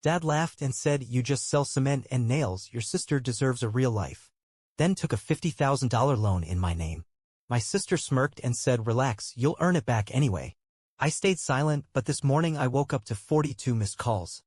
Dad laughed and said, "You just sell cement and nails, your sister deserves a real life." Then took a $50,000 loan in my name. My sister smirked and said, "Relax, you'll earn it back anyway." I stayed silent, but this morning I woke up to 42 missed calls.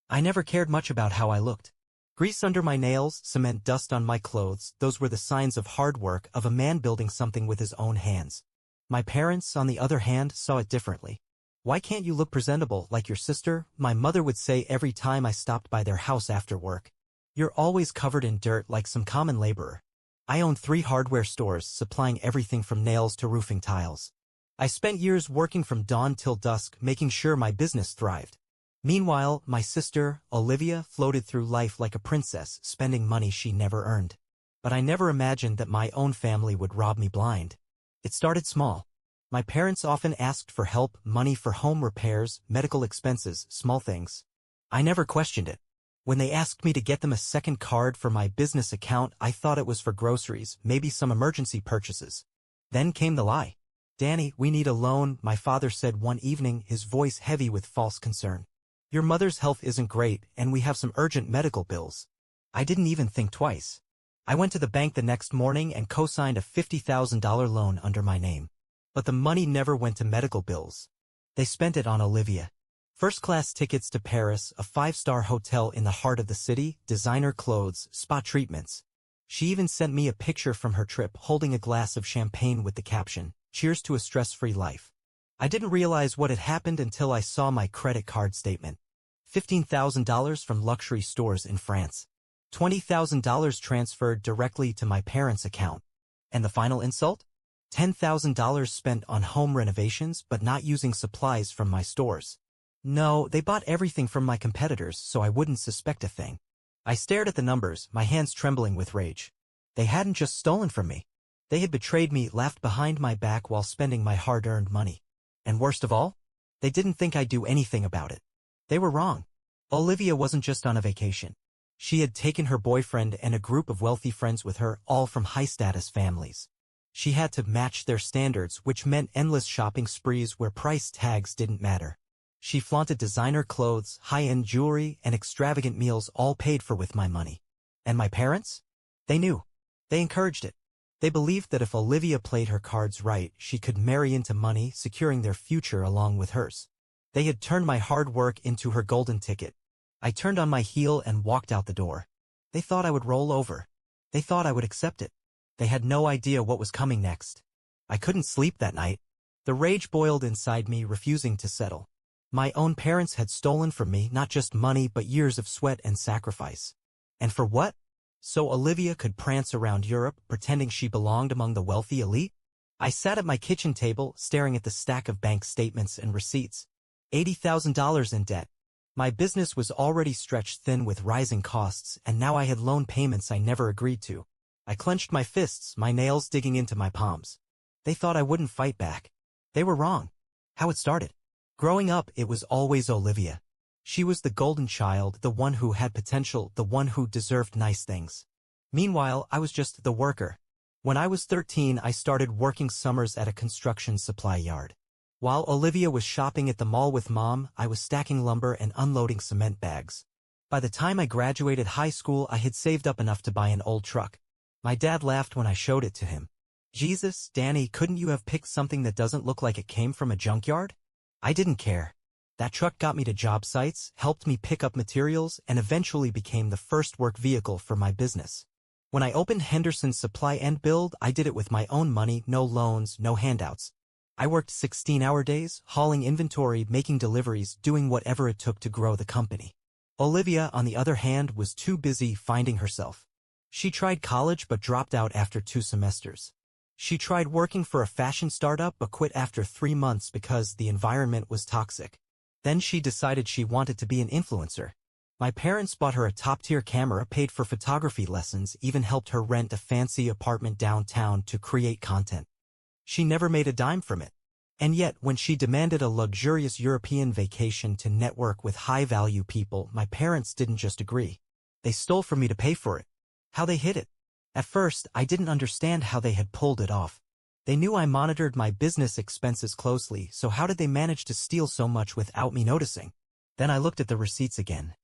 I never cared much about how I looked. Grease under my nails, cement dust on my clothes, those were the signs of hard work, of a man building something with his own hands. My parents, on the other hand, saw it differently. "Why can't you look presentable, like your sister?" my mother would say every time I stopped by their house after work. "You're always covered in dirt like some common laborer." I owned 3 hardware stores, supplying everything from nails to roofing tiles. I spent years working from dawn till dusk, making sure my business thrived. Meanwhile, my sister, Olivia, floated through life like a princess, spending money she never earned. But I never imagined that my own family would rob me blind. It started small. My parents often asked for help, money for home repairs, medical expenses, small things. I never questioned it. When they asked me to get them a second card for my business account, I thought it was for groceries, maybe some emergency purchases. Then came the lie. "Danny, we need a loan," my father said one evening, his voice heavy with false concern. "Your mother's health isn't great, and we have some urgent medical bills." I didn't even think twice. I went to the bank the next morning and co-signed a $50,000 loan under my name. But the money never went to medical bills. They spent it on Olivia. First-class tickets to Paris, a 5-star hotel in the heart of the city, designer clothes, spa treatments. She even sent me a picture from her trip holding a glass of champagne with the caption, "Cheers to a stress-free life." I didn't realize what had happened until I saw my credit card statement. $15,000 from luxury stores in France. $20,000 transferred directly to my parents' account. And the final insult? $10,000 spent on home renovations but not using supplies from my stores. No, they bought everything from my competitors so I wouldn't suspect a thing. I stared at the numbers, my hands trembling with rage. They hadn't just stolen from me. They had betrayed me, laughed behind my back while spending my hard-earned money. And worst of all, they didn't think I'd do anything about it. They were wrong. Olivia wasn't just on a vacation. She had taken her boyfriend and a group of wealthy friends with her, all from high-status families. She had to match their standards, which meant endless shopping sprees where price tags didn't matter. She flaunted designer clothes, high-end jewelry, and extravagant meals, all paid for with my money. And my parents? They knew. They encouraged it. They believed that if Olivia played her cards right, she could marry into money, securing their future along with hers. They had turned my hard work into her golden ticket. I turned on my heel and walked out the door. They thought I would roll over. They thought I would accept it. They had no idea what was coming next. I couldn't sleep that night. The rage boiled inside me, refusing to settle. My own parents had stolen from me not just money but years of sweat and sacrifice. And for what? So Olivia could prance around Europe, pretending she belonged among the wealthy elite? I sat at my kitchen table, staring at the stack of bank statements and receipts. $80,000 in debt. My business was already stretched thin with rising costs, and now I had loan payments I never agreed to. I clenched my fists, my nails digging into my palms. They thought I wouldn't fight back. They were wrong. How it started. Growing up, it was always Olivia. She was the golden child, the one who had potential, the one who deserved nice things. Meanwhile, I was just the worker. When I was 13, I started working summers at a construction supply yard. While Olivia was shopping at the mall with Mom, I was stacking lumber and unloading cement bags. By the time I graduated high school, I had saved up enough to buy an old truck. My dad laughed when I showed it to him. "Jesus, Danny, couldn't you have picked something that doesn't look like it came from a junkyard?" I didn't care. That truck got me to job sites, helped me pick up materials, and eventually became the first work vehicle for my business. When I opened Henderson's Supply and Build, I did it with my own money, no loans, no handouts. I worked 16-hour days, hauling inventory, making deliveries, doing whatever it took to grow the company. Olivia, on the other hand, was too busy finding herself. She tried college but dropped out after 2 semesters. She tried working for a fashion startup but quit after 3 months because the environment was toxic. Then she decided she wanted to be an influencer. My parents bought her a top-tier camera, paid for photography lessons, even helped her rent a fancy apartment downtown to create content. She never made a dime from it. And yet, when she demanded a luxurious European vacation to network with high-value people, my parents didn't just agree. They stole from me to pay for it. How they hid it. At first, I didn't understand how they had pulled it off. They knew I monitored my business expenses closely, so how did they manage to steal so much without me noticing? Then I looked at the receipts again.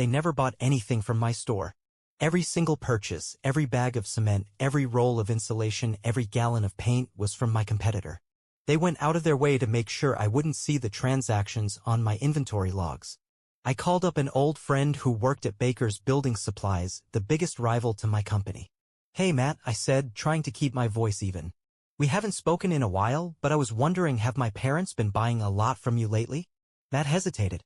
They never bought anything from my store. Every single purchase, every bag of cement, every roll of insulation, every gallon of paint was from my competitor. They went out of their way to make sure I wouldn't see the transactions on my inventory logs. I called up an old friend who worked at Baker's Building Supplies, the biggest rival to my company. "Hey Matt," I said, trying to keep my voice even. "We haven't spoken in a while, but I was wondering, have my parents been buying a lot from you lately?" Matt hesitated.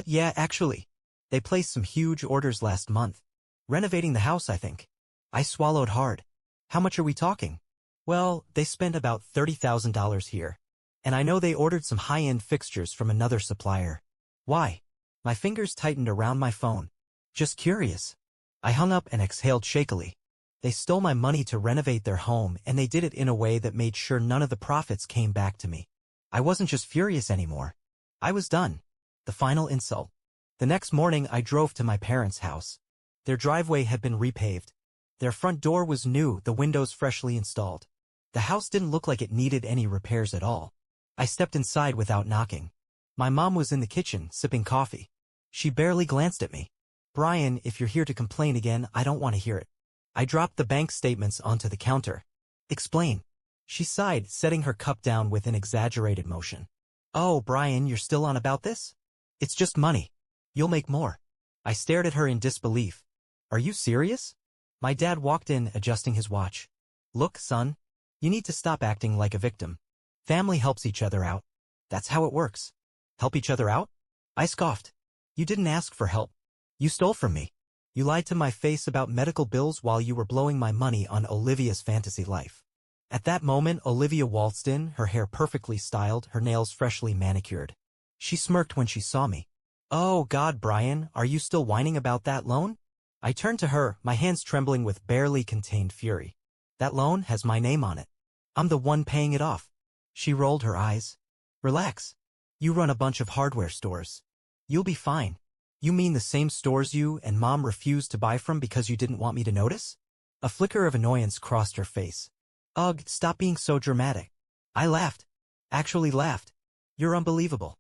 Yeah, actually. They placed some huge orders last month. Renovating the house, I think." I swallowed hard. "How much are we talking?" "Well, they spent about $30,000 here. And I know they ordered some high-end fixtures from another supplier." "Why?" My fingers tightened around my phone. "Just curious." I hung up and exhaled shakily. They stole my money to renovate their home, and they did it in a way that made sure none of the profits came back to me. I wasn't just furious anymore. I was done. The final insult. The next morning I drove to my parents' house. Their driveway had been repaved. Their front door was new, the windows freshly installed. The house didn't look like it needed any repairs at all. I stepped inside without knocking. My mom was in the kitchen, sipping coffee. She barely glanced at me. "Brian, if you're here to complain again, I don't want to hear it." I dropped the bank statements onto the counter. "Explain." She sighed, setting her cup down with an exaggerated motion. "Oh, Brian, you're still on about this? It's just money. You'll make more." I stared at her in disbelief. "Are you serious?" My dad walked in, adjusting his watch. "Look, son, you need to stop acting like a victim. Family helps each other out. That's how it works." "Help each other out?" I scoffed. "You didn't ask for help. You stole from me. You lied to my face about medical bills while you were blowing my money on Olivia's fantasy life." At that moment, Olivia waltzed in, her hair perfectly styled, her nails freshly manicured. She smirked when she saw me. "Oh God, Brian, are you still whining about that loan?" I turned to her, my hands trembling with barely contained fury. "That loan has my name on it. I'm the one paying it off." She rolled her eyes. "Relax. You run a bunch of hardware stores. You'll be fine." "You mean the same stores you and Mom refused to buy from because you didn't want me to notice?" A flicker of annoyance crossed her face. "Ugh, stop being so dramatic." I laughed. Actually laughed. "You're unbelievable."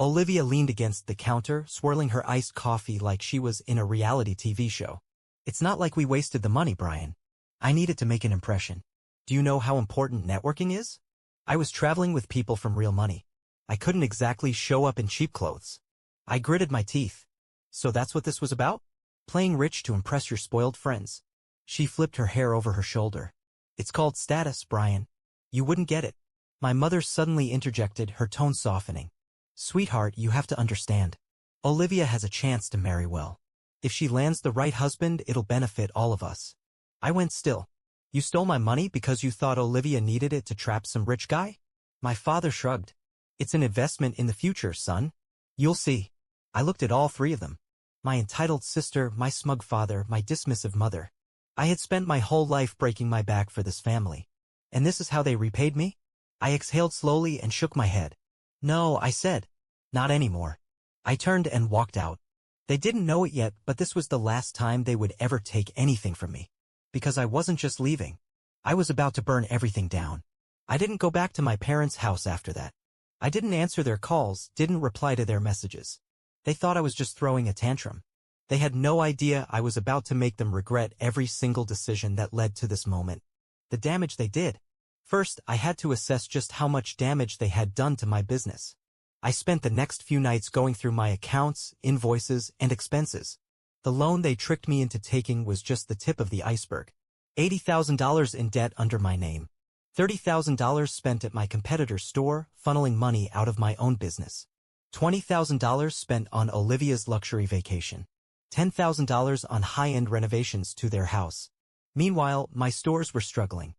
Olivia leaned against the counter, swirling her iced coffee like she was in a reality TV show. "It's not like we wasted the money, Brian. I needed to make an impression. Do you know how important networking is? I was traveling with people from real money. I couldn't exactly show up in cheap clothes." I gritted my teeth. "So that's what this was about? Playing rich to impress your spoiled friends?" She flipped her hair over her shoulder. "It's called status, Brian. You wouldn't get it." My mother suddenly interjected, her tone softening. "Sweetheart, you have to understand. Olivia has a chance to marry well. If she lands the right husband, it'll benefit all of us." I went still. "You stole my money because you thought Olivia needed it to trap some rich guy?" My father shrugged. "It's an investment in the future, son. You'll see." I looked at all three of them. My entitled sister, my smug father, my dismissive mother. I had spent my whole life breaking my back for this family. And this is how they repaid me? I exhaled slowly and shook my head. "No," I said. "Not anymore." I turned and walked out. They didn't know it yet, but this was the last time they would ever take anything from me. Because I wasn't just leaving. I was about to burn everything down. I didn't go back to my parents' house after that. I didn't answer their calls, didn't reply to their messages. They thought I was just throwing a tantrum. They had no idea I was about to make them regret every single decision that led to this moment. The damage they did. First, I had to assess just how much damage they had done to my business. I spent the next few nights going through my accounts, invoices, and expenses. The loan they tricked me into taking was just the tip of the iceberg. $80,000 in debt under my name. $30,000 spent at my competitor's store, funneling money out of my own business. $20,000 spent on Olivia's luxury vacation. $10,000 on high-end renovations to their house. Meanwhile, my stores were struggling.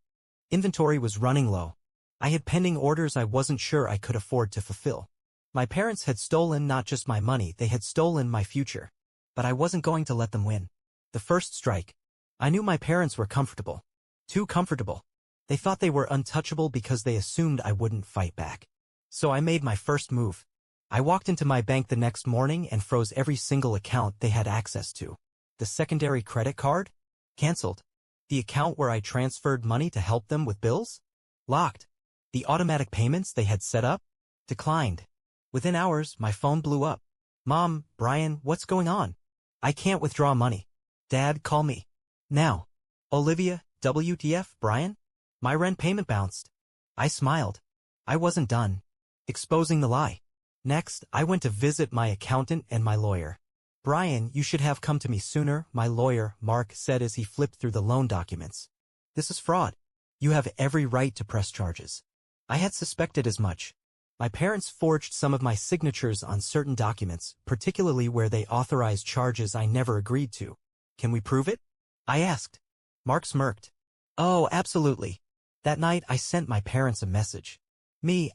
Inventory was running low. I had pending orders I wasn't sure I could afford to fulfill. My parents had stolen not just my money, they had stolen my future. But I wasn't going to let them win. The first strike. I knew my parents were comfortable. Too comfortable. They thought they were untouchable because they assumed I wouldn't fight back. So I made my first move. I walked into my bank the next morning and froze every single account they had access to. The secondary credit card? Cancelled. The account where I transferred money to help them with bills? Locked. The automatic payments they had set up? Declined. Within hours, my phone blew up. "Mom, Brian, what's going on?" I can't withdraw money. Dad, call me. Now. Olivia, WTF, Brian? My rent payment bounced. I smiled. I wasn't done exposing the lie. Next, I went to visit my accountant and my lawyer. Brian, you should have come to me sooner, my lawyer, Mark, said as he flipped through the loan documents. This is fraud. You have every right to press charges. I had suspected as much. My parents forged some of my signatures on certain documents, particularly where they authorized charges I never agreed to. Can we prove it? I asked. Mark smirked. Oh, absolutely. That night I sent my parents a message.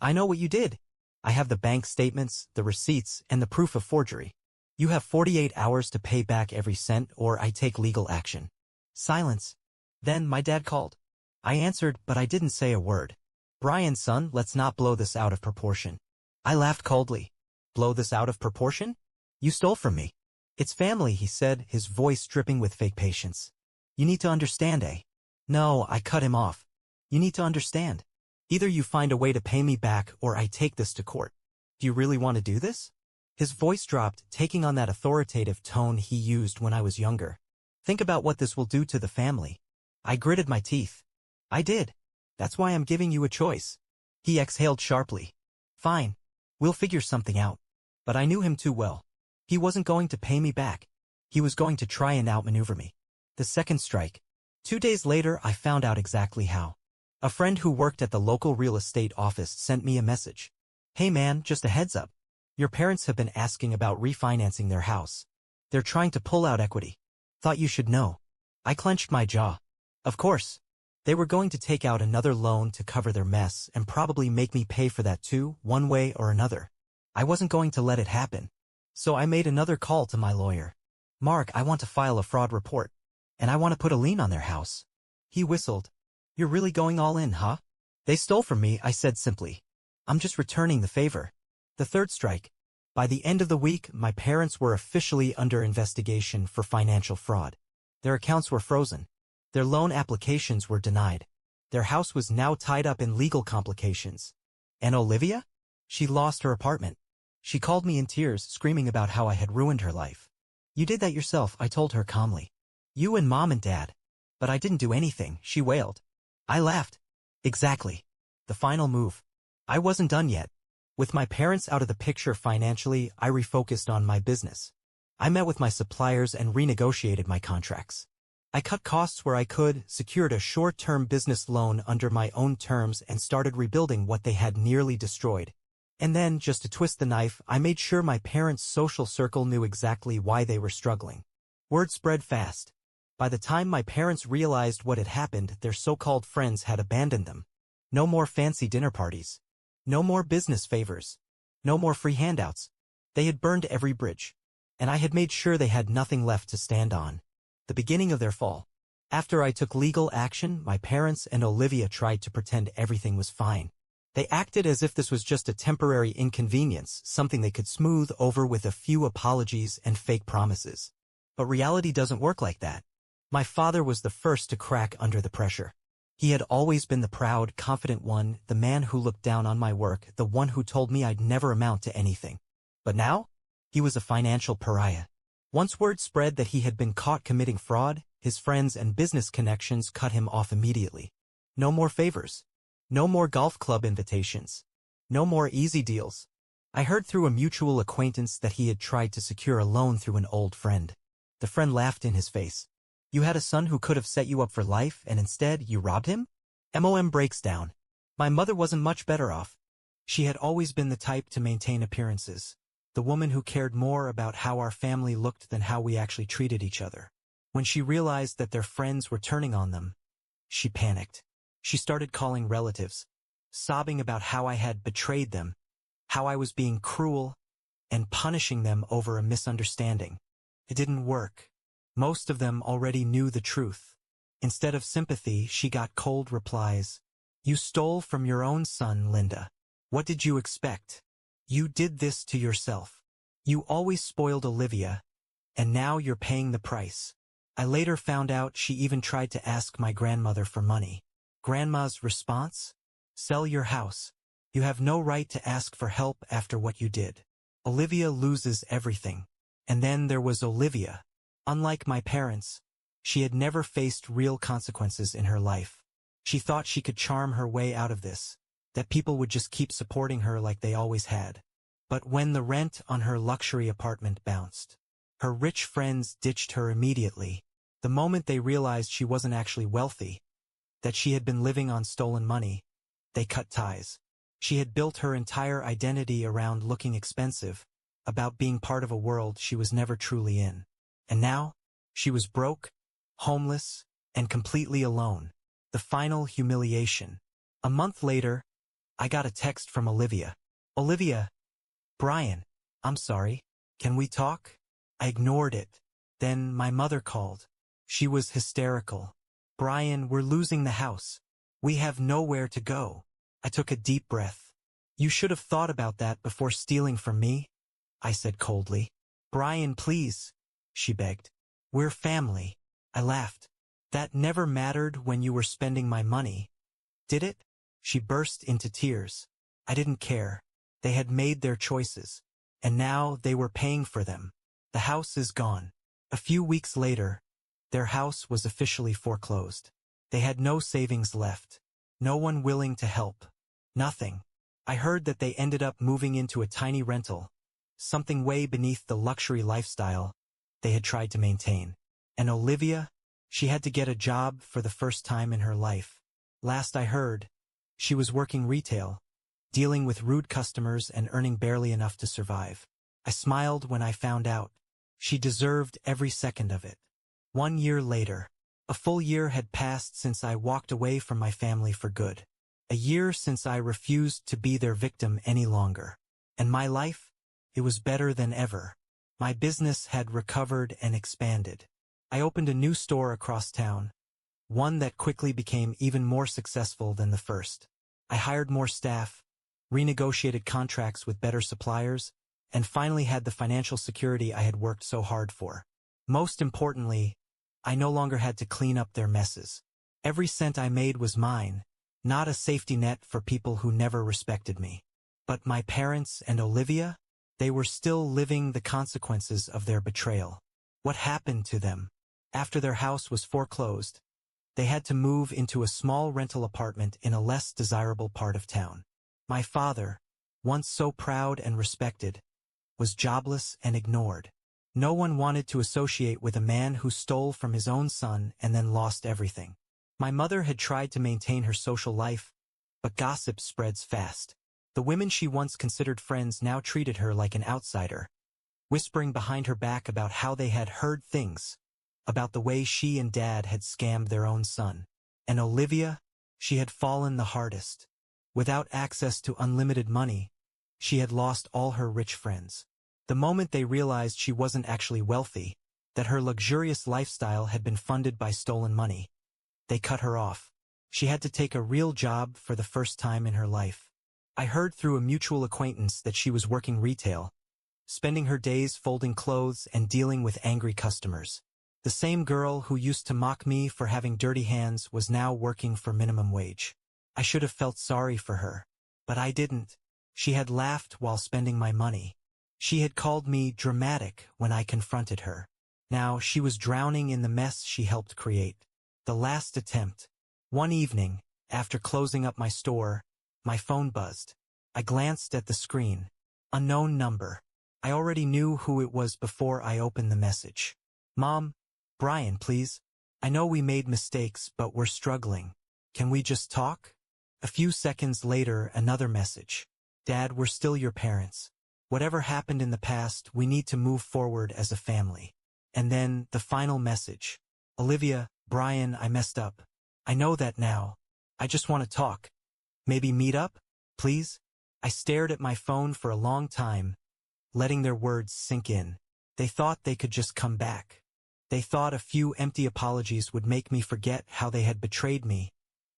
I know what you did. I have the bank statements, the receipts, and the proof of forgery. You have 48 hours to pay back every cent or I take legal action. Silence. Then my dad called. I answered, but I didn't say a word. Brian, son, let's not blow this out of proportion. I laughed coldly. Blow this out of proportion? You stole from me. It's family, he said, his voice dripping with fake patience. You need to understand, eh? No, I cut him off. You need to understand. Either you find a way to pay me back or I take this to court. Do you really want to do this? His voice dropped, taking on that authoritative tone he used when I was younger. Think about what this will do to the family. I gritted my teeth. I did. That's why I'm giving you a choice. He exhaled sharply. Fine. We'll figure something out. But I knew him too well. He wasn't going to pay me back. He was going to try and outmaneuver me. The second strike. 2 days later, I found out exactly how. A friend who worked at the local real estate office sent me a message. Hey man, just a heads up. Your parents have been asking about refinancing their house. They're trying to pull out equity. Thought you should know. I clenched my jaw. Of course. They were going to take out another loan to cover their mess and probably make me pay for that too, one way or another. I wasn't going to let it happen. So I made another call to my lawyer. Mark, I want to file a fraud report. And I want to put a lien on their house. He whistled. You're really going all in, huh? They stole from me, I said simply. I'm just returning the favor. The third strike. By the end of the week, my parents were officially under investigation for financial fraud. Their accounts were frozen. Their loan applications were denied. Their house was now tied up in legal complications. And Olivia? She lost her apartment. She called me in tears, screaming about how I had ruined her life. You did that yourself, I told her calmly. You and Mom and Dad. But I didn't do anything, she wailed. I laughed. Exactly. The final move. I wasn't done yet. With my parents out of the picture financially, I refocused on my business. I met with my suppliers and renegotiated my contracts. I cut costs where I could, secured a short-term business loan under my own terms and started rebuilding what they had nearly destroyed. And then, just to twist the knife, I made sure my parents' social circle knew exactly why they were struggling. Word spread fast. By the time my parents realized what had happened, their so-called friends had abandoned them. No more fancy dinner parties. No more business favors. No more free handouts. They had burned every bridge. And I had made sure they had nothing left to stand on. The beginning of their fall. After I took legal action, my parents and Olivia tried to pretend everything was fine. They acted as if this was just a temporary inconvenience, something they could smooth over with a few apologies and fake promises. But reality doesn't work like that. My father was the first to crack under the pressure. He had always been the proud, confident one, the man who looked down on my work, the one who told me I'd never amount to anything. But now? He was a financial pariah. Once word spread that he had been caught committing fraud, his friends and business connections cut him off immediately. No more favors. No more golf club invitations. No more easy deals. I heard through a mutual acquaintance that he had tried to secure a loan through an old friend. The friend laughed in his face. You had a son who could have set you up for life, and instead you robbed him? MOM breaks down. My mother wasn't much better off. She had always been the type to maintain appearances. The woman who cared more about how our family looked than how we actually treated each other. When she realized that their friends were turning on them, she panicked. She started calling relatives, sobbing about how I had betrayed them, how I was being cruel, and punishing them over a misunderstanding. It didn't work. Most of them already knew the truth. Instead of sympathy, she got cold replies. You stole from your own son, Linda. What did you expect? You did this to yourself. You always spoiled Olivia, and now you're paying the price. I later found out she even tried to ask my grandmother for money. Grandma's response? Sell your house. You have no right to ask for help after what you did. Olivia loses everything. And then there was Olivia. Unlike my parents, she had never faced real consequences in her life. She thought she could charm her way out of this, that people would just keep supporting her like they always had. But when the rent on her luxury apartment bounced, her rich friends ditched her immediately. The moment they realized she wasn't actually wealthy, that she had been living on stolen money, they cut ties. She had built her entire identity around looking expensive, about being part of a world she was never truly in. And now, she was broke, homeless, and completely alone. The final humiliation. A month later, I got a text from Olivia. Olivia, Brian, I'm sorry. Can we talk? I ignored it. Then my mother called. She was hysterical. Brian, we're losing the house. We have nowhere to go. I took a deep breath. You should have thought about that before stealing from me, I said coldly. Brian, please, she begged. We're family. I laughed. That never mattered when you were spending my money. Did it? She burst into tears. I didn't care. They had made their choices, and now they were paying for them. The house is gone. A few weeks later, their house was officially foreclosed. They had no savings left. No one willing to help. Nothing. I heard that they ended up moving into a tiny rental, something way beneath the luxury lifestyle they had tried to maintain. And Olivia, she had to get a job for the first time in her life. Last I heard, she was working retail, dealing with rude customers and earning barely enough to survive. I smiled when I found out. She deserved every second of it. 1 year later, a full year had passed since I walked away from my family for good. A year since I refused to be their victim any longer. And my life? It was better than ever. My business had recovered and expanded. I opened a new store across town, one that quickly became even more successful than the first. I hired more staff, renegotiated contracts with better suppliers, and finally had the financial security I had worked so hard for. Most importantly, I no longer had to clean up their messes. Every cent I made was mine, not a safety net for people who never respected me. But my parents and Olivia? They were still living the consequences of their betrayal. What happened to them? After their house was foreclosed, they had to move into a small rental apartment in a less desirable part of town. My father, once so proud and respected, was jobless and ignored. No one wanted to associate with a man who stole from his own son and then lost everything. My mother had tried to maintain her social life, but gossip spreads fast. The women she once considered friends now treated her like an outsider, whispering behind her back about how they had heard things, about the way she and Dad had scammed their own son. And Olivia, she had fallen the hardest. Without access to unlimited money, she had lost all her rich friends. The moment they realized she wasn't actually wealthy, that her luxurious lifestyle had been funded by stolen money, they cut her off. She had to take a real job for the first time in her life. I heard through a mutual acquaintance that she was working retail, spending her days folding clothes and dealing with angry customers. The same girl who used to mock me for having dirty hands was now working for minimum wage. I should have felt sorry for her, but I didn't. She had laughed while spending my money. She had called me dramatic when I confronted her. Now she was drowning in the mess she helped create. The last attempt. One evening, after closing up my store, my phone buzzed. I glanced at the screen. Unknown number. I already knew who it was before I opened the message. Mom, Brian, please. I know we made mistakes, but we're struggling. Can we just talk? A few seconds later, another message. Dad, we're still your parents. Whatever happened in the past, we need to move forward as a family. And then, the final message. Olivia, Brian, I messed up. I know that now. I just want to talk. Maybe meet up? Please? I stared at my phone for a long time, letting their words sink in. They thought they could just come back. They thought a few empty apologies would make me forget how they had betrayed me,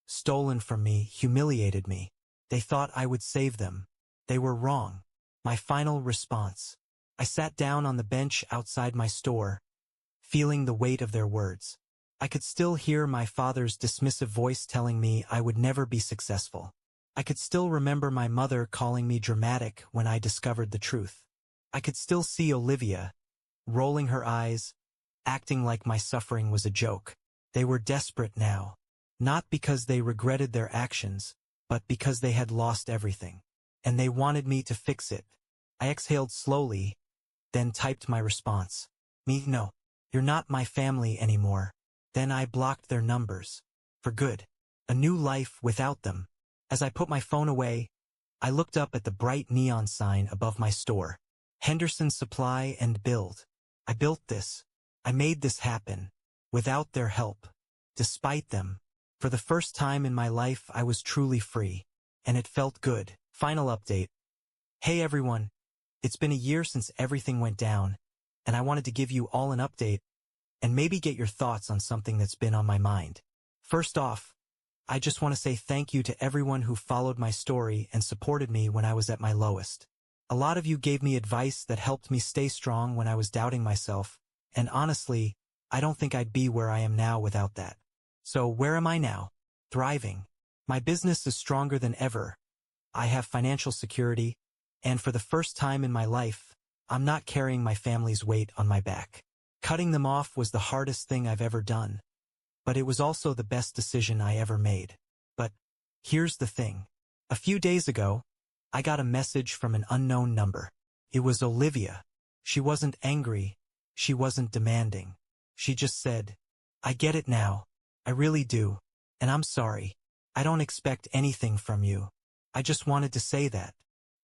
stolen from me, humiliated me. They thought I would save them. They were wrong. My final response. I sat down on the bench outside my store, feeling the weight of their words. I could still hear my father's dismissive voice telling me I would never be successful. I could still remember my mother calling me dramatic when I discovered the truth. I could still see Olivia, rolling her eyes, acting like my suffering was a joke. They were desperate now. Not because they regretted their actions, but because they had lost everything. And they wanted me to fix it. I exhaled slowly, then typed my response. No, you're not my family anymore. Then I blocked their numbers. For good. A new life without them. As I put my phone away, I looked up at the bright neon sign above my store. Henderson Supply and Build. I built this. I made this happen. Without their help. Despite them. For the first time in my life I was truly free. And it felt good. Final update. Hey everyone. It's been a year since everything went down, and I wanted to give you all an update, and maybe get your thoughts on something that's been on my mind. First off, I just want to say thank you to everyone who followed my story and supported me when I was at my lowest. A lot of you gave me advice that helped me stay strong when I was doubting myself, and honestly, I don't think I'd be where I am now without that. So where am I now? Thriving. My business is stronger than ever. I have financial security, and for the first time in my life, I'm not carrying my family's weight on my back. Cutting them off was the hardest thing I've ever done. But it was also the best decision I ever made. But here's the thing. A few days ago, I got a message from an unknown number. It was Olivia. She wasn't angry. She wasn't demanding. She just said, I get it now. I really do. And I'm sorry. I don't expect anything from you. I just wanted to say that.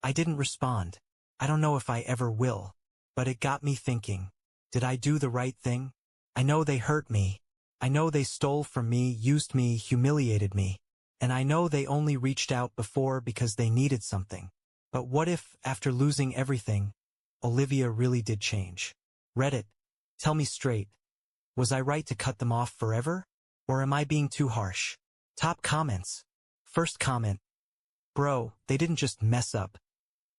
I didn't respond. I don't know if I ever will. But it got me thinking. Did I do the right thing? I know they hurt me. I know they stole from me, used me, humiliated me. And I know they only reached out before because they needed something. But what if, after losing everything, Olivia really did change? Reddit, tell me straight. Was I right to cut them off forever? Or am I being too harsh? Top comments. First comment. Bro, they didn't just mess up.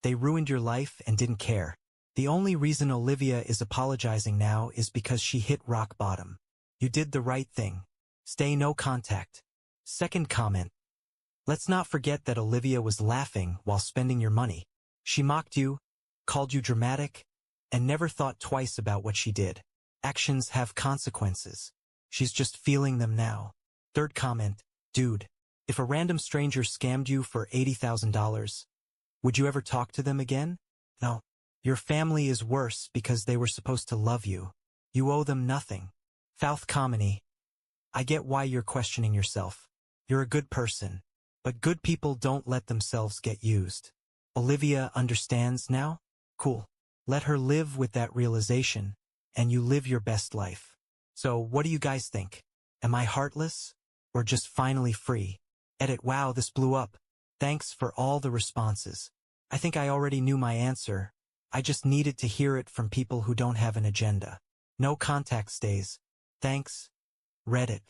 They ruined your life and didn't care. The only reason Olivia is apologizing now is because she hit rock bottom. You did the right thing. Stay no contact. Second comment. Let's not forget that Olivia was laughing while spending your money. She mocked you, called you dramatic, and never thought twice about what she did. Actions have consequences. She's just feeling them now. Third comment. Dude, if a random stranger scammed you for $80,000, would you ever talk to them again? No. Your family is worse because they were supposed to love you. You owe them nothing. Fouth Comedy. I get why you're questioning yourself. You're a good person. But good people don't let themselves get used. Olivia understands now? Cool. Let her live with that realization, and you live your best life. So what do you guys think? Am I heartless? Or just finally free? Edit. Wow, this blew up. Thanks for all the responses. I think I already knew my answer. I just needed to hear it from people who don't have an agenda. No contact stays. Thanks. Reddit.